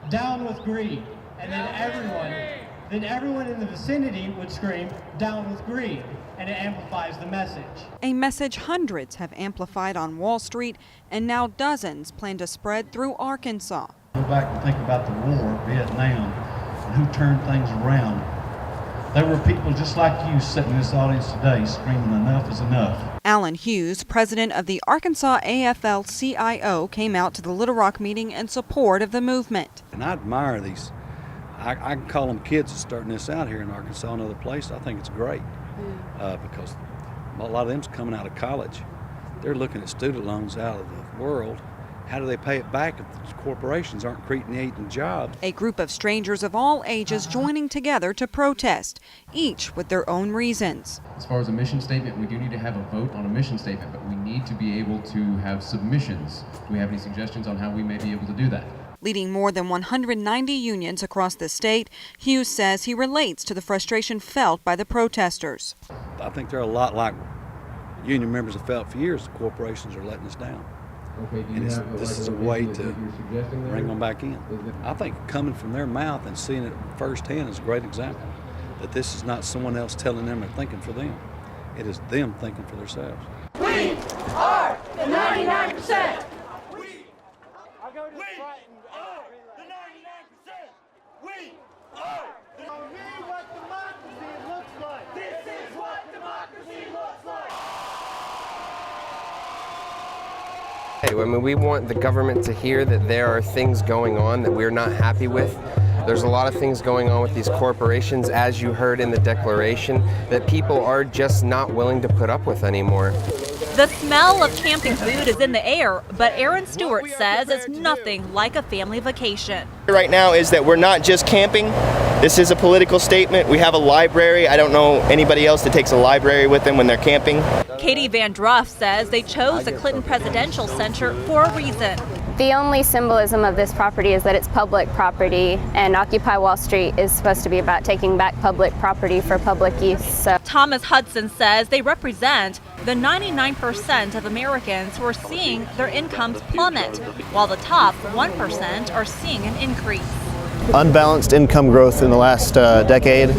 down with greed. And then everyone in the vicinity would scream, down with greed. And it amplifies the message. A message hundreds have amplified on Wall Street, and now dozens plan to spread through Arkansas. Go back and think about the war, Vietnam, and who turned things around. There were people just like you sitting in this audience today screaming, enough is enough. Alan Hughes, president of the Arkansas AFL-CIO, came out to the Little Rock meeting in support of the movement. And I admire these. I can call them kids that's starting this out here in Arkansas and other places. I think it's great because a lot of them's coming out of college. They're looking at student loans out of the world. How do they pay it back if the corporations aren't creating jobs? A group of strangers of all ages joining together to protest, each with their own reasons. As far as a mission statement, we do need to have a vote on a mission statement, but we need to be able to have submissions. Do we have any suggestions on how we may be able to do that? Leading more than 190 unions across the state, Hughes says he relates to the frustration felt by the protesters. I think they're a lot like union members have felt for years. The corporations are letting us down. Okay, And this is a way to bring them back in. I think coming from their mouth and seeing it firsthand is a great example that this is not someone else telling them or thinking for them. It is them thinking for themselves. We are the 99%. I mean, we want the government to hear that there are things going on that we're not happy with. There's a lot of things going on with these corporations, as you heard in the declaration, that people are just not willing to put up with anymore. The smell of camping food is in the air, but Aaron Stewart says it's nothing like a family vacation. Right now is that we're not just camping. This is a political statement. We have a library. I don't know anybody else that takes a library with them when they're camping. Katie Van Druff says they chose the Clinton Presidential Center for a reason. The only symbolism of this property is that it's public property, and Occupy Wall Street is supposed to be about taking back public property for public use. So Thomas Hudson says they represent the 99% of Americans who are seeing their incomes plummet, while the top 1% are seeing an increase. Unbalanced income growth in the last decade.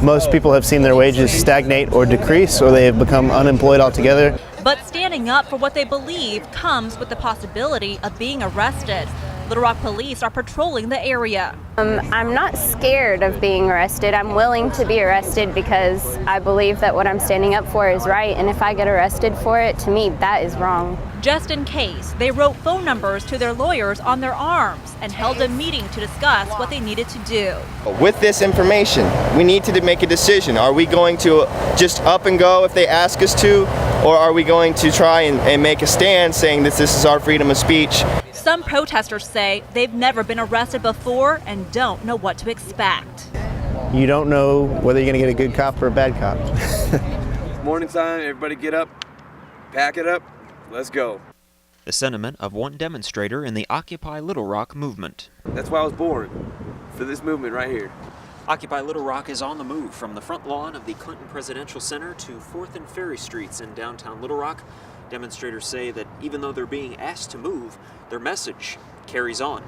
Most people have seen their wages stagnate or decrease, or they have become unemployed altogether. But standing up for what they believe comes with the possibility of being arrested. Little Rock police are patrolling the area. I'm not scared of being arrested. I'm willing to be arrested because I believe that what I'm standing up for is right, and if I get arrested for it, to me, that is wrong. Just in case, they wrote phone numbers to their lawyers on their arms and held a meeting to discuss what they needed to do. With this information, we need to make a decision. Are we going to just up and go if they ask us to, or are we going to try and make a stand saying that this is our freedom of speech? Some protesters say they've never been arrested before and don't know what to expect. You don't know whether you're going to get a good cop or a bad cop. Morning time, everybody get up, pack it up, let's go. The sentiment of one demonstrator in the Occupy Little Rock movement. That's why I was born, for this movement right here. Occupy Little Rock is on the move from the front lawn of the Clinton Presidential Center to 4th and Ferry Streets in downtown Little Rock. Demonstrators say that even though they're being asked to move, their message carries on.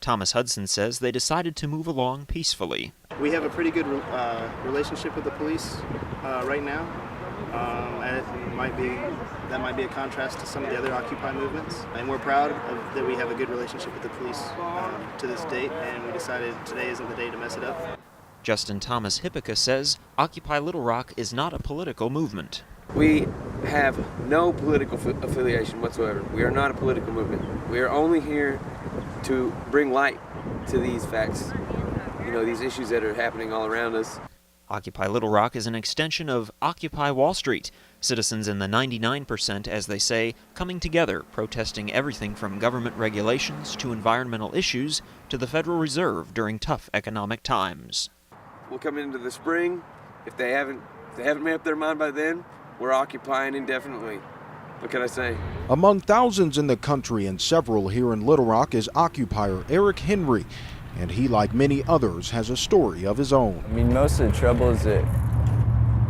Thomas Hudson says they decided to move along peacefully. We have a pretty good relationship with the police right now. And that might be a contrast to some of the other Occupy movements. And we're proud that we have a good relationship with the police to this date, and we decided today isn't the day to mess it up. Justin Thomas Hippica says Occupy Little Rock is not a political movement. We have no political affiliation whatsoever. We are not a political movement. We are only here to bring light to these facts, these issues that are happening all around us. Occupy Little Rock is an extension of Occupy Wall Street. Citizens in the 99%, as they say, coming together, protesting everything from government regulations to environmental issues to the Federal Reserve during tough economic times. We'll come into the spring. If they haven't made up their mind by then, we're occupying indefinitely. What can I say? Among thousands in the country and several here in Little Rock is occupier Eric Henry, and he, like many others, has a story of his own. I mean, most of the trouble is that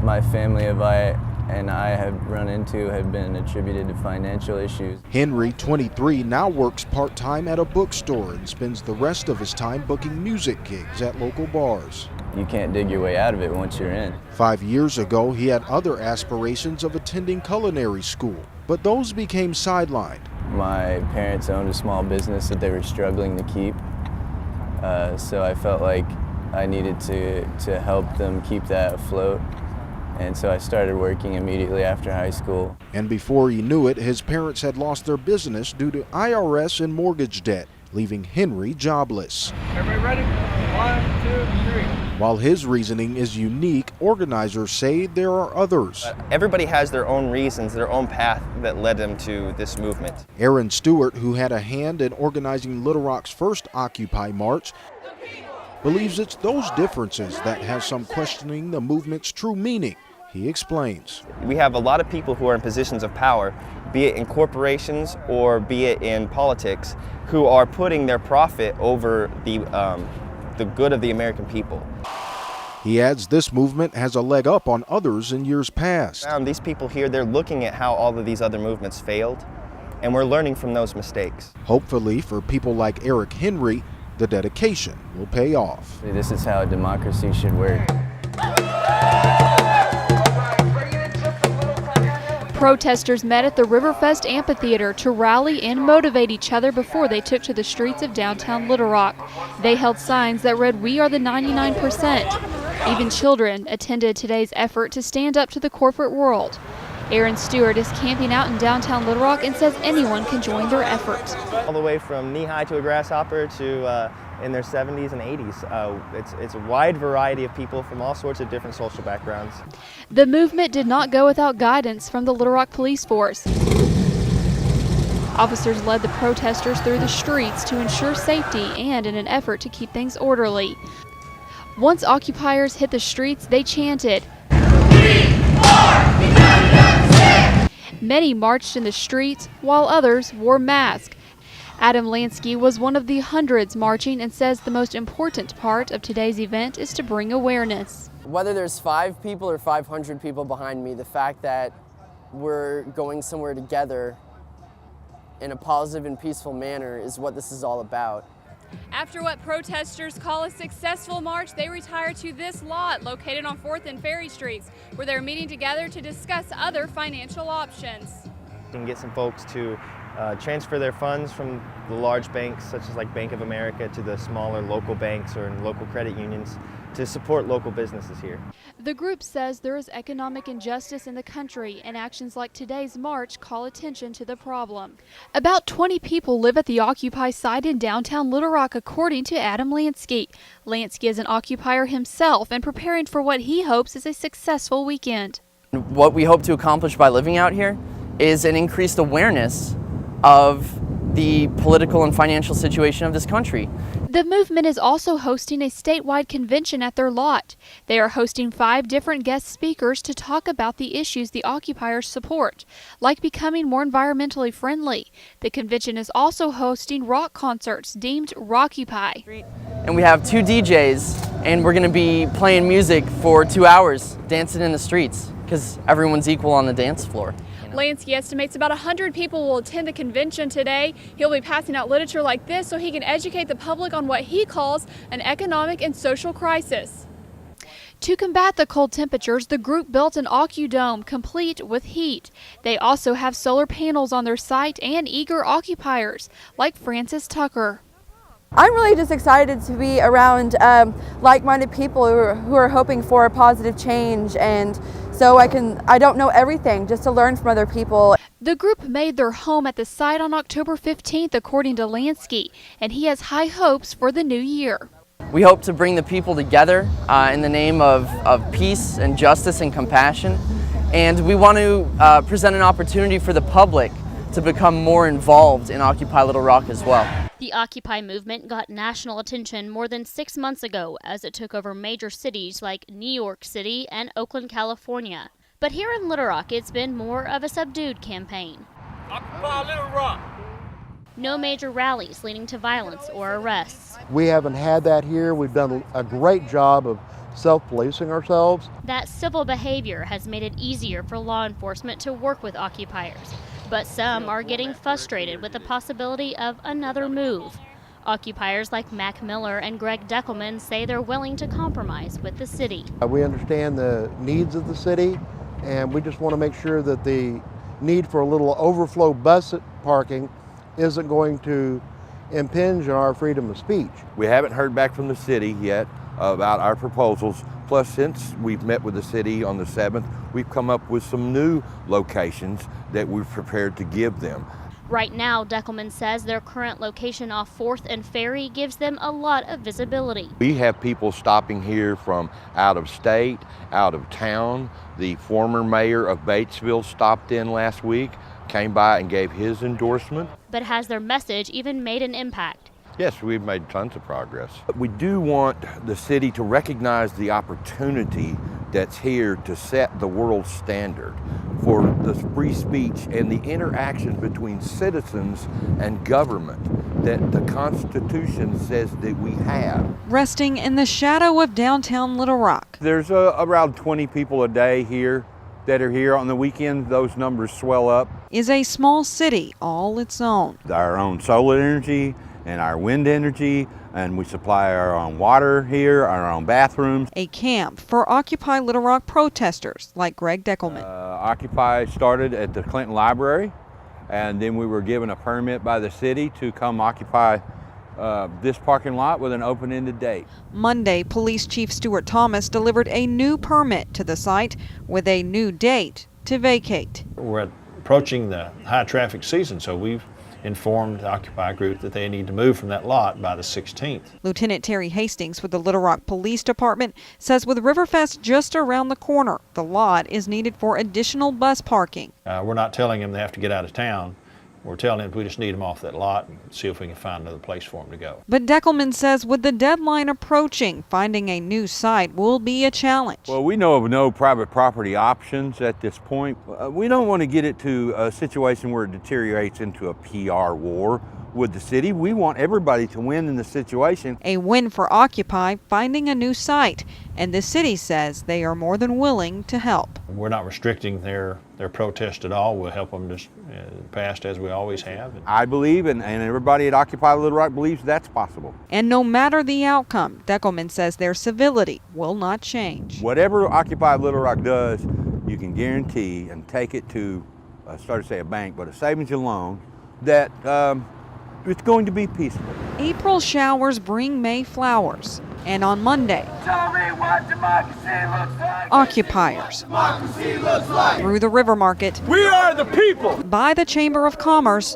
my family, if I and I have run into have been attributed to financial issues. Henry, 23, now works part-time at a bookstore and spends the rest of his time booking music gigs at local bars. You can't dig your way out of it once you're in. 5 years ago, he had other aspirations of attending culinary school, but those became sidelined. My parents owned a small business that they were struggling to keep, so I felt like I needed to help them keep that afloat. And so I started working immediately after high school. And before he knew it, his parents had lost their business due to IRS and mortgage debt, leaving Henry jobless. Everybody ready? 1, 2, 3. While his reasoning is unique, organizers say there are others. Everybody has their own reasons, their own path that led them to this movement. Aaron Stewart, who had a hand in organizing Little Rock's first Occupy March, believes it's those differences that has some questioning the movement's true meaning. He explains. We have a lot of people who are in positions of power, be it in corporations or be it in politics, who are putting their profit over the good of the American people. He adds this movement has a leg up on others in years past. These people here, they're looking at how all of these other movements failed, and we're learning from those mistakes. Hopefully, for people like Eric Henry, the dedication will pay off. This is how democracy should work. Protesters met at the Riverfest Amphitheater to rally and motivate each other before they took to the streets of downtown Little Rock. They held signs that read, "We are the 99%. Even children attended today's effort to stand up to the corporate world. Aaron Stewart is camping out in downtown Little Rock and says anyone can join their efforts. All the way from knee-high to a grasshopper to in their 70s and 80s. It's a wide variety of people from all sorts of different social backgrounds. The movement did not go without guidance from the Little Rock Police Force. Officers led the protesters through the streets to ensure safety and in an effort to keep things orderly. Once occupiers hit the streets, they chanted, Many marched in the streets, while others wore masks. Adam Lansky was one of the hundreds marching and says the most important part of today's event is to bring awareness. Whether there's 5 people or 500 people behind me, the fact that we're going somewhere together in a positive and peaceful manner is what this is all about. After what protesters call a successful march, they retire to this lot located on 4th and Ferry Streets, where they're meeting together to discuss other financial options. You can get some folks to transfer their funds from the large banks, such as like Bank of America, to the smaller local banks or local credit unions to support local businesses here. The group says there is economic injustice in the country, and actions like today's march call attention to the problem. About 20 people live at the Occupy site in downtown Little Rock, according to Adam Lansky. Lansky is an occupier himself and preparing for what he hopes is a successful weekend. What we hope to accomplish by living out here is an increased awareness of the political and financial situation of this country. The movement is also hosting a statewide convention at their lot. They are hosting 5 different guest speakers to talk about the issues the occupiers support, like becoming more environmentally friendly. The convention is also hosting rock concerts deemed Rockupy. And we have 2 DJs, and we're going to be playing music for 2 hours, dancing in the streets, because everyone's equal on the dance floor. Lansky estimates about 100 people will attend the convention today. He'll be passing out literature like this so he can educate the public on what he calls an economic and social crisis. To combat the cold temperatures, the group built an OccuDome complete with heat. They also have solar panels on their site and eager occupiers, like Francis Tucker. I'm really just excited to be around like-minded people who are hoping for a positive change, and so I don't know everything, just to learn from other people. The group made their home at the site on October 15th, according to Lansky, and he has high hopes for the new year. We hope to bring the people together in the name of peace and justice and compassion, and we want to present an opportunity for the public to become more involved in Occupy Little Rock as well. The Occupy movement got national attention more than 6 months ago as it took over major cities like New York City and Oakland, California. But here in Little Rock, it's been more of a subdued campaign. Occupy Little Rock! No major rallies leading to violence or arrests. We haven't had that here. We've done a great job of self-policing ourselves. That civil behavior has made it easier for law enforcement to work with occupiers, but some are getting frustrated with the possibility of another move. Occupiers like Mac Miller and Greg Deckelman say they're willing to compromise with the city. We understand the needs of the city, and we just want to make sure that the need for a little overflow bus parking isn't going to impinge on our freedom of speech. We haven't heard back from the city yet about our proposals. Plus, since we've met with the city on the 7th, we've come up with some new locations that we're prepared to give them. Right now, Deckelman says their current location off 4th and Ferry gives them a lot of visibility. We have people stopping here from out of state, out of town. The former mayor of Batesville stopped in last week, came by and gave his endorsement. But has their message even made an impact? Yes, we've made tons of progress. We do want the city to recognize the opportunity that's here to set the world standard for the free speech and the interaction between citizens and government that the Constitution says that we have. Resting in the shadow of downtown Little Rock. There's around 20 people a day here that are here. On the weekend, those numbers swell up. Is a small city all its own. Our own solar energy and our wind energy, and we supply our own water here, our own bathrooms. A camp for Occupy Little Rock protesters like Greg Deckelman. Occupy started at the Clinton Library, and then we were given a permit by the city to come occupy this parking lot with an open-ended date. Monday, Police Chief Stuart Thomas delivered a new permit to the site with a new date to vacate. We're approaching the high traffic season, so we've informed the Occupy group that they need to move from that lot by the 16th. Lieutenant Terry Hastings with the Little Rock Police Department says with Riverfest just around the corner, the lot is needed for additional bus parking. We're not telling them they have to get out of town. We're telling them we just need them off that lot and see if we can find another place for them to go. But Deckelman says with the deadline approaching, finding a new site will be a challenge. Well, we know of no private property options at this point. We don't want to get it to a situation where it deteriorates into a PR war with the city. We want everybody to win in the situation. A win for Occupy finding a new site, and the city says they are more than willing to help. We're not restricting their protest at all. We'll help them just past as we always have. I believe, and everybody at Occupy Little Rock believes that's possible. And no matter the outcome, Deckelman says their civility will not change. Whatever Occupy Little Rock does, you can guarantee and take it to, I started to say a bank, but a savings and loan, that it's going to be peaceful. April showers bring May flowers. And on Monday, Tell me what democracy looks like. occupiers Democracy looks like. through the River Market, We are the people. by the Chamber of Commerce,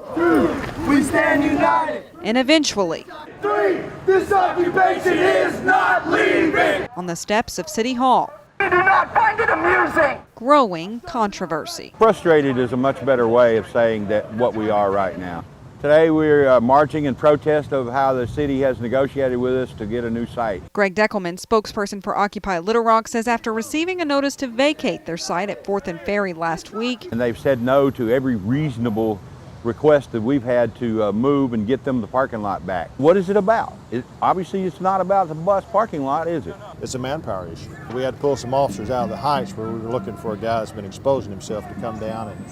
We stand united. and eventually 3, this occupation is not leaving. on the steps of City Hall. We do not find it amusing. Growing controversy. Frustrated is a much better way of saying that what we are right now. Today we're marching in protest of how the city has negotiated with us to get a new site. Greg Deckelman, spokesperson for Occupy Little Rock, says after receiving a notice to vacate their site at 4th and Ferry last week, And they've said no to every reasonable request that we've had to move and get them the parking lot back. What is it about? Obviously it's not about the bus parking lot, is it? It's a manpower issue. We had to pull some officers out of the heights where we were looking for a guy that's been exposing himself to come down and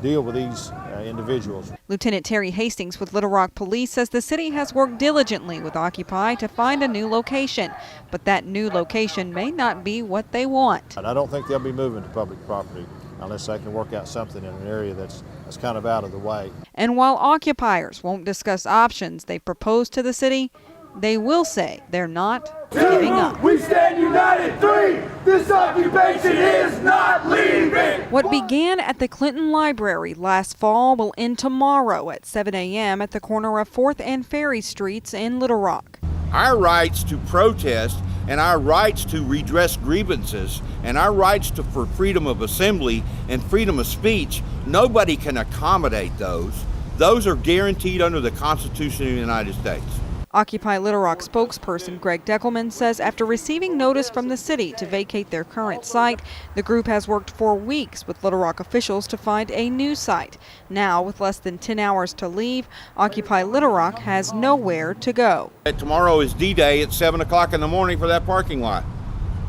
deal with these individuals. Lieutenant Terry Hastings with Little Rock Police says the city has worked diligently with Occupy to find a new location, but that new location may not be what they want. And I don't think they'll be moving to public property unless they can work out something in an area that's kind of out of the way. And while occupiers won't discuss options they propose to the city, they will say they're not giving up. We stand united. 3, this occupation is not leaving. What began at the Clinton Library last fall will end tomorrow at 7 a.m. at the corner of 4th and Ferry Streets in Little Rock. Our rights to protest and our rights to redress grievances and our rights for freedom of assembly and freedom of speech, nobody can accommodate those. Those are guaranteed under the Constitution of the United States. Occupy Little Rock spokesperson Greg Deckelman says after receiving notice from the city to vacate their current site, the group has worked for weeks with Little Rock officials to find a new site. Now, with less than 10 hours to leave, Occupy Little Rock has nowhere to go. Tomorrow is D-Day at 7 o'clock in the morning for that parking lot.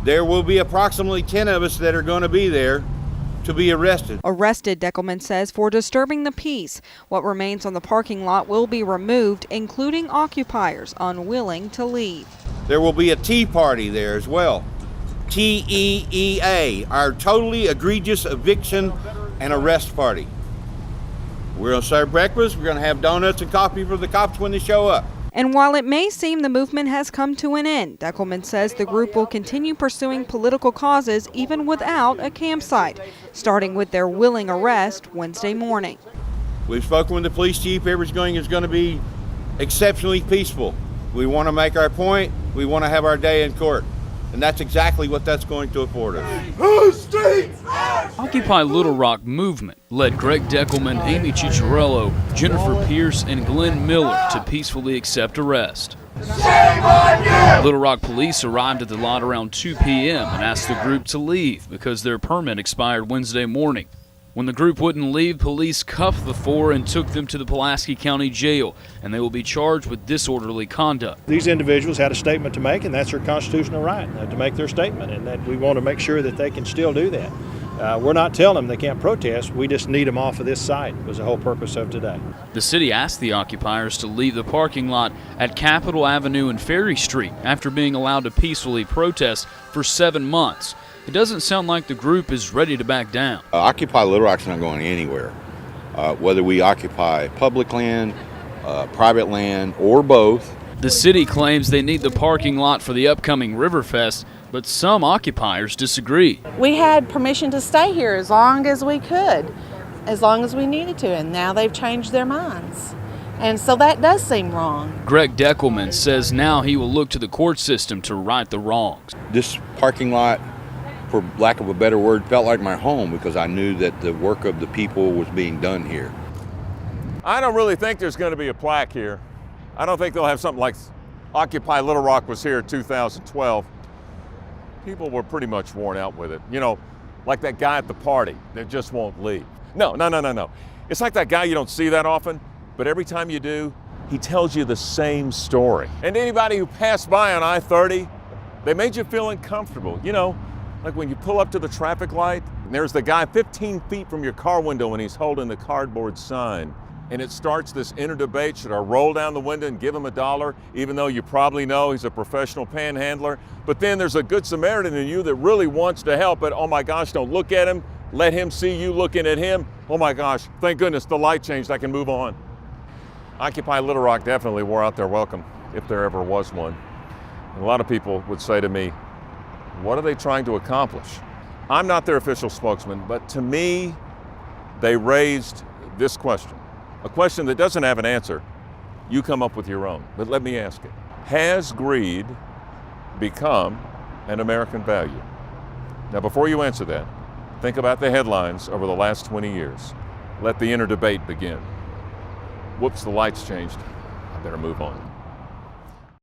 There will be approximately 10 of us that are going to be there to be arrested. Arrested, Deckelman says, for disturbing the peace. What remains on the parking lot will be removed, including occupiers unwilling to leave. There will be a tea party there as well. TEEA, our totally egregious eviction and arrest party. We're going to serve breakfast. We're going to have donuts and coffee for the cops when they show up. And while it may seem the movement has come to an end, Deckelman says the group will continue pursuing political causes even without a campsite, starting with their willing arrest Wednesday morning. We've spoken with the police chief. Everything is going to be exceptionally peaceful. We want to make our point. We want to have our day in court. And that's exactly what that's going to afford us. Occupy Little Rock movement led Greg Deckelman, Amy Cicciarello, Jennifer Pierce, and Glenn Miller to peacefully accept arrest. Little Rock police arrived at the lot around 2 p.m. and asked the group to leave because their permit expired Wednesday morning. When the group wouldn't leave, police cuffed the four and took them to the Pulaski County Jail, and they will be charged with disorderly conduct. These individuals had a statement to make, and that's their constitutional right to make their statement, and that we want to make sure that they can still do that. We're not telling them they can't protest. We just need them off of this site was the whole purpose of today. The city asked the occupiers to leave the parking lot at Capitol Avenue and Ferry Street after being allowed to peacefully protest for 7 months. It doesn't sound like the group is ready to back down. Occupy Little Rock's not going anywhere. Whether we occupy public land, private land, or both. The city claims they need the parking lot for the upcoming Riverfest, but some occupiers disagree. We had permission to stay here as long as we could, as long as we needed to, and now they've changed their minds. And so that does seem wrong. Greg Deckelman says now he will look to the court system to right the wrongs. This parking lot, for lack of a better word, felt like my home because I knew that the work of the people was being done here. I don't really think there's going to be a plaque here. I don't think they'll have something like Occupy Little Rock was here in 2012. People were pretty much worn out with it. You know, like that guy at the party that just won't leave. No. It's like that guy you don't see that often, but every time you do, he tells you the same story. And anybody who passed by on I-30, they made you feel uncomfortable. You know, like when you pull up to the traffic light, and there's the guy 15 feet from your car window and he's holding the cardboard sign. And it starts this inner debate, should I roll down the window and give him $1, even though you probably know he's a professional panhandler? But then there's a good Samaritan in you that really wants to help, but oh my gosh, don't look at him. Let him see you looking at him. Oh my gosh, thank goodness the light changed, I can move on. Occupy Little Rock definitely wore out their welcome, if there ever was one. And a lot of people would say to me, what are they trying to accomplish? I'm not their official spokesman, but to me, they raised this question. A question that doesn't have an answer. You come up with your own, but let me ask it. Has greed become an American value? Now, before you answer that, think about the headlines over the last 20 years. Let the inner debate begin. Whoops, the lights changed. I better move on.